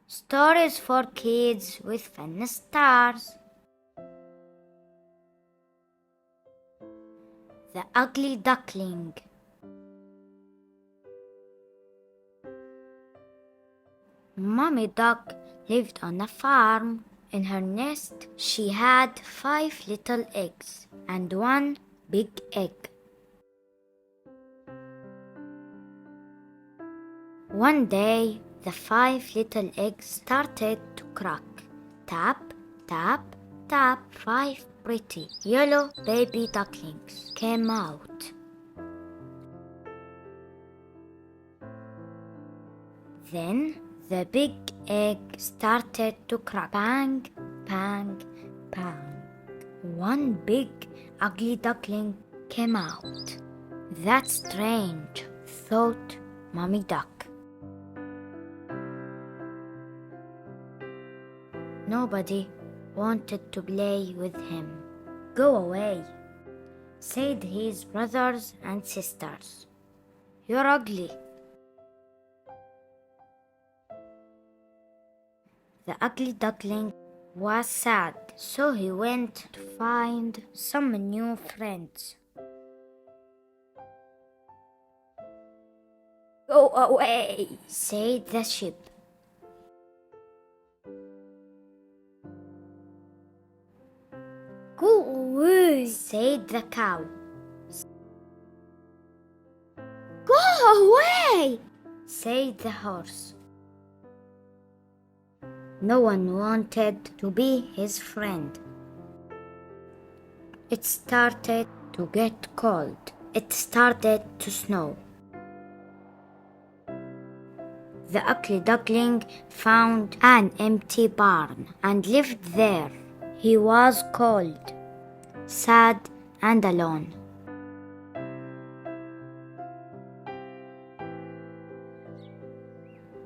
Stories for kids with fun stars. The Ugly Duckling. Mommy Duck lived on a farm. In her nest, she had 5 little eggs and 1 big egg. One day, the 5 little eggs started to crack. Tap, tap, tap. 5 pretty yellow baby ducklings came out. Then the big egg started to crack. Bang, bang, bang. 1 big ugly duckling came out. That's strange, thought Mommy Duck. Nobody wanted to play with him. Go away, said his brothers and sisters. You're ugly. The ugly duckling was sad, so he went to find some new friends. Go away, said the sheep. Go away, said the cow. Go away, said the horse. No one wanted to be his friend. It started to get cold. It started to snow. The ugly duckling found an empty barn and lived there. He was cold, sad, and alone.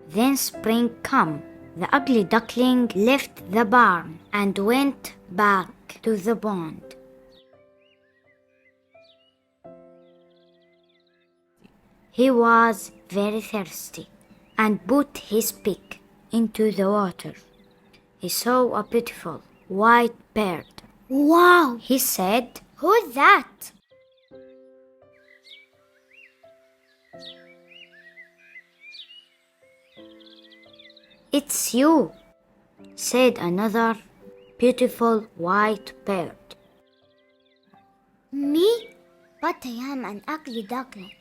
Then spring came. The ugly duckling left the barn and went back to the pond. He was very thirsty and put his beak into the water. He saw a beautiful white bird. Wow, he said. Who's that? It's you, said another beautiful white bird. Me? But I am an ugly duckling.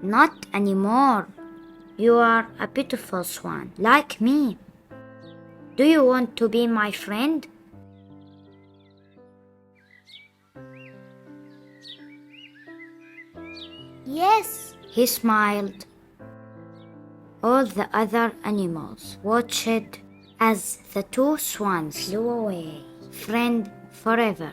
Not anymore. You are a beautiful swan, like me. Do you want to be my friend? Yes, he smiled. All the other animals watched as the 2 swans flew away, friend forever.